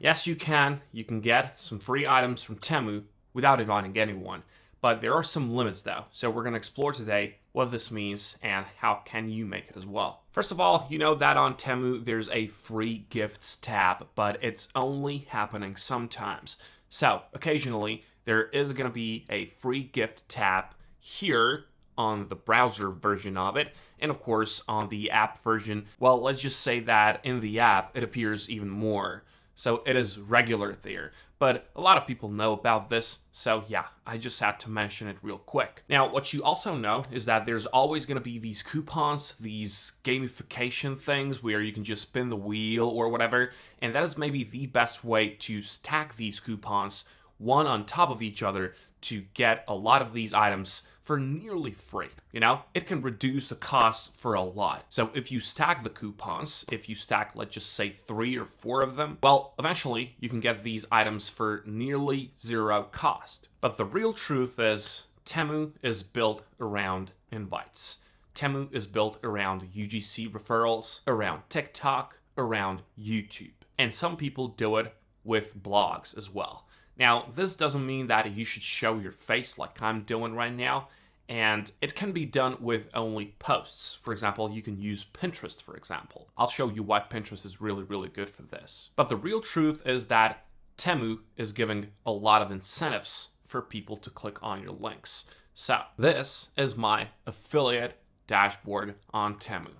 Yes, you can. You can get some free items from Temu without inviting anyone. But there are some limits though. So we're going to explore today what this means and how can you make it as well. First of all, you know that on Temu there's a free gifts tab, but it's only happening sometimes. So occasionally there is going to be a free gift tab here on the browser version of it, and of course on the app version. Well, let's just say that in the app it appears even more. So it is regular there. But a lot of people know about this, so yeah, I just had to mention it real quick. Now, what you also know is that there's always going to be these coupons, these gamification things where you can just spin the wheel or whatever, and that is maybe the best way to stack these coupons one on top of each other to get a lot of these items for nearly free. You know, it can reduce the cost for a lot. So if you stack the coupons, if you stack, let's just say 3 or 4 of them, well, eventually you can get these items for nearly zero cost. But the real truth is Temu is built around invites. Temu is built around UGC referrals, around TikTok, around YouTube. And some people do it with blogs as well. Now, this doesn't mean that you should show your face like I'm doing right now, and it can be done with only posts. For example, you can use Pinterest, for example. I'll show you why Pinterest is really, really good for this. But the real truth is that Temu is giving a lot of incentives for people to click on your links. So, this is my affiliate dashboard on Temu.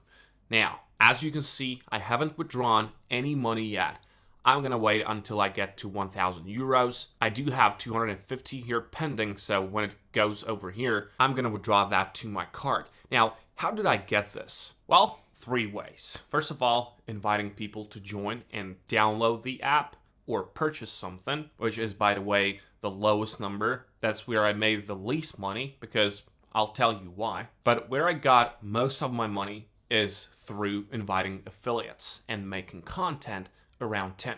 Now, as you can see, I haven't withdrawn any money yet. I'm going to wait until I get to 1,000 euros. I do have 250 here pending, so when it goes over here, I'm going to withdraw that to my card. Now, how did I get this? Well, 3 ways. First of all, inviting people to join and download the app or purchase something, which is, by the way, the lowest number. That's where I made the least money, because I'll tell you why. But where I got most of my money is through inviting affiliates and making content around Temu.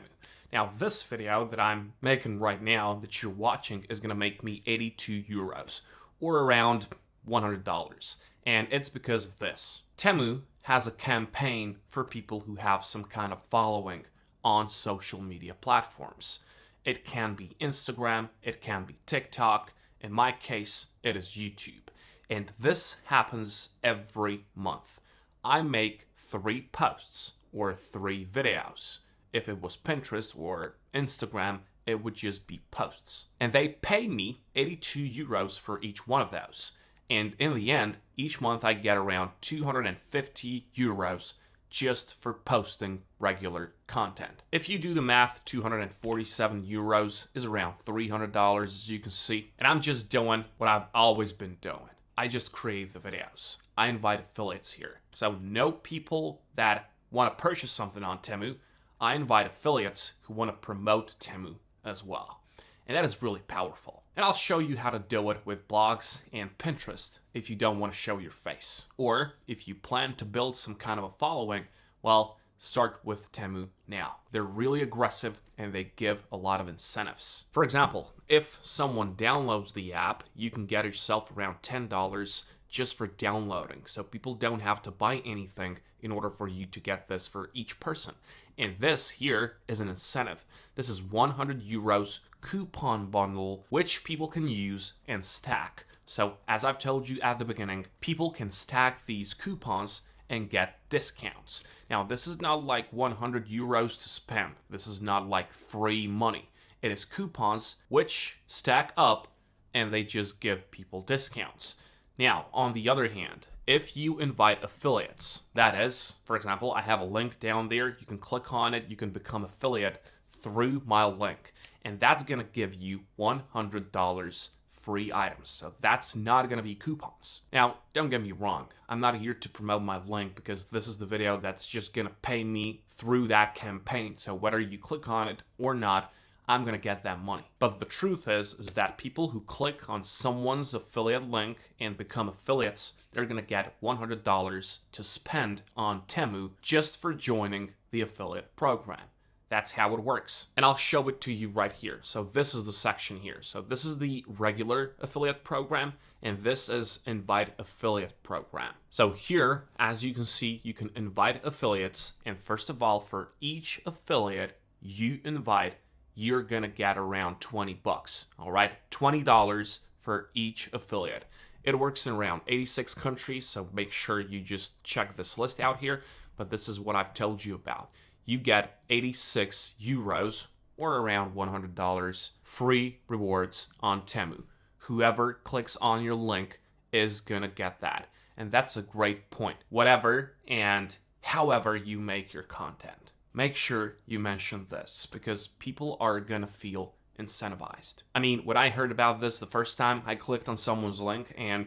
Now, this video that I'm making right now that you're watching is going to make me 82 euros or around $100. And it's because of this. Temu has a campaign for people who have some kind of following on social media platforms. It can be Instagram, it can be TikTok. In my case, it is YouTube. And this happens every month. I make 3 posts or 3 videos. If it was Pinterest or Instagram, it would just be posts. And they pay me 82 euros for each one of those. And in the end, each month I get around 250 euros just for posting regular content. If you do the math, 247 euros is around $300, as you can see. And I'm just doing what I've always been doing. I just create the videos. I invite affiliates here. So no people that want to purchase something on Temu. I invite affiliates who want to promote Temu as well. And that is really powerful. And I'll show you how to do it with blogs and Pinterest if you don't want to show your face. Or if you plan to build some kind of a following, well, start with Temu now. They're really aggressive and they give a lot of incentives. For example, if someone downloads the app, you can get yourself around $10 just for downloading. So people don't have to buy anything in order for you to get this for each person. And this here is an incentive. This is 100 euros coupon bundle, which people can use and stack. So as I've told you at the beginning, people can stack these coupons and get discounts. Now, this is not like 100 euros to spend. This is not like free money. It is coupons which stack up and they just give people discounts. Now, on the other hand, if you invite affiliates, that is, for example, I have a link down there. You can click on it. You can become affiliate through my link. And that's going to give you $100 free items. So that's not going to be coupons. Now, don't get me wrong. I'm not here to promote my link because this is the video that's just going to pay me through that campaign. So whether you click on it or not, I'm going to get that money. But the truth is that people who click on someone's affiliate link and become affiliates, they're going to get $100 to spend on Temu just for joining the affiliate program. That's how it works. And I'll show it to you right here. So this is the section here. So this is the regular affiliate program, and this is invite affiliate program. So here, as you can see, you can invite affiliates. And first of all, for each affiliate, you invite, you're gonna get around 20 bucks. All right, $20 for each affiliate. It works in around 86 countries, so make sure you just check this list out here. But this is what I've told you about. You get 86 euros or around $100 free rewards on Temu. Whoever clicks on your link is gonna get that. And that's a great point. Whatever and however you make your content, make sure you mention this because people are gonna feel incentivized. I mean, when I heard about this the first time, I clicked on someone's link and,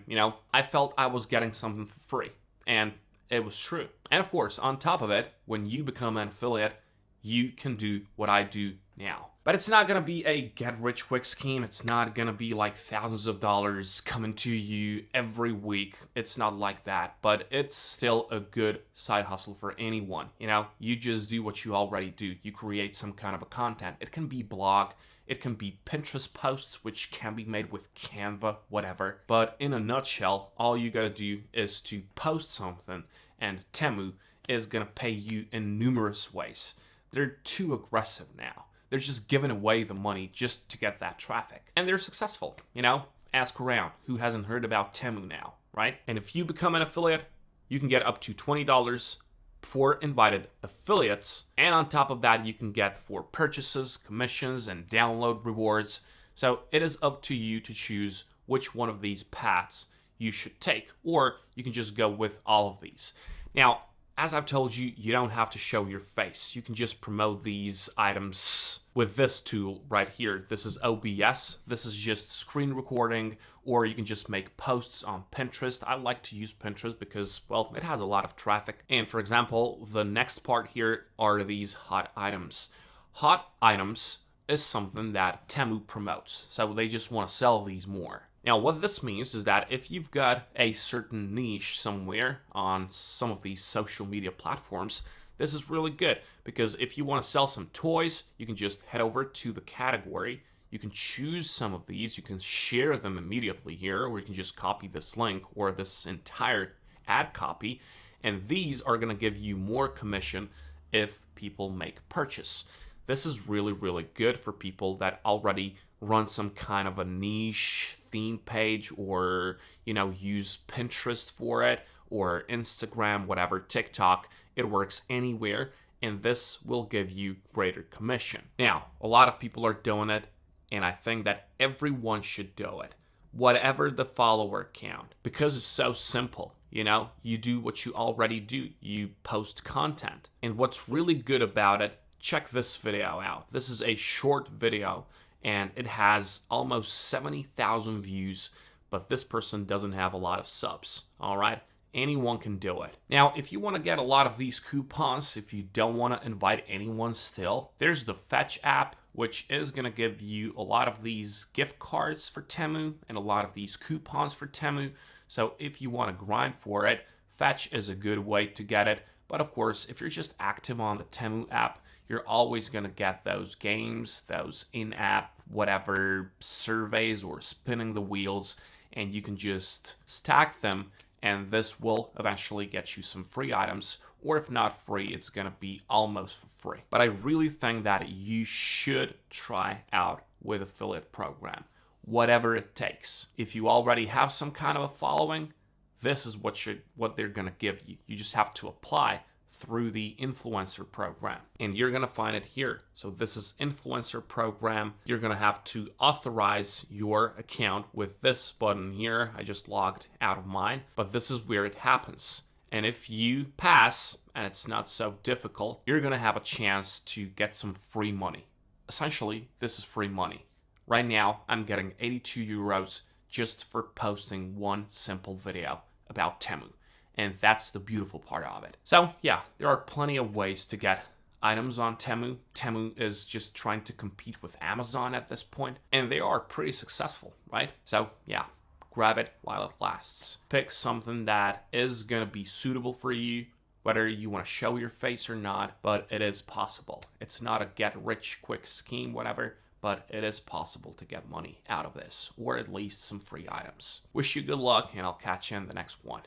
I felt I was getting something for free. And it was true. And of course, on top of it, when you become an affiliate, you can do what I do now. But it's not going to be a get-rich-quick scheme. It's not going to be like thousands of dollars coming to you every week. It's not like that. But it's still a good side hustle for anyone. You just do what you already do. You create some kind of a content. It can be blog. It can be Pinterest posts, which can be made with Canva, whatever. But in a nutshell, all you got to do is to post something, and Temu is going to pay you in numerous ways. They're too aggressive now. They're just giving away the money just to get that traffic. And they're successful, Ask around. Who hasn't heard about Temu now, right? And if you become an affiliate, you can get up to $20 for invited affiliates. And on top of that, you can get for purchases, commissions, and download rewards. So it is up to you to choose which one of these paths you should take. Or you can just go with all of these. Now, as I've told you, you don't have to show your face. You can just promote these items with this tool right here. This is OBS. This is just screen recording, or you can just make posts on Pinterest. I like to use Pinterest because, well, it has a lot of traffic. And for example, the next part here are these hot items. Hot items is something that Temu promotes. So they just want to sell these more. Now, what this means is that if you've got a certain niche somewhere on some of these social media platforms, this is really good because if you want to sell some toys, you can just head over to the category. You can choose some of these. You can share them immediately here, or you can just copy this link or this entire ad copy. And these are going to give you more commission if people make purchase. This is really, really good for people that already run some kind of a niche theme page or, use Pinterest for it or Instagram, whatever, TikTok. It works anywhere, and this will give you greater commission. Now, a lot of people are doing it, and I think that everyone should do it, whatever the follower count, because it's so simple. You do what you already do. You post content. And what's really good about it, check this video out. This is a short video, and it has almost 70,000 views, but this person doesn't have a lot of subs, all right? Anyone can do it. Now, if you want to get a lot of these coupons, if you don't want to invite anyone still, there's the Fetch app, which is going to give you a lot of these gift cards for Temu and a lot of these coupons for Temu. So if you want to grind for it, Fetch is a good way to get it. But of course, if you're just active on the Temu app, you're always going to get those games, those in-app, whatever, surveys or spinning the wheels, and you can just stack them, and this will eventually get you some free items, or if not free, it's going to be almost for free. But I really think that you should try out with affiliate program, whatever it takes. If you already have some kind of a following, this is what they're going to give you. You just have to apply through the influencer program, and you're going to find it here. So this is influencer program. You're going to have to authorize your account with this button here. I just logged out of mine, but this is where it happens. And if you pass, and it's not so difficult, you're going to have a chance to get some free money. Essentially, this is free money. Right now, I'm getting 82 euros just for posting one simple video about Temu. And that's the beautiful part of it. So yeah, there are plenty of ways to get items on Temu. Temu is just trying to compete with Amazon at this point, and they are pretty successful, right? So yeah, grab it while it lasts. Pick something that is gonna be suitable for you, whether you want to show your face or not, but it is possible. It's not a get-rich-quick scheme, whatever, but it is possible to get money out of this, or at least some free items. Wish you good luck, and I'll catch you in the next one.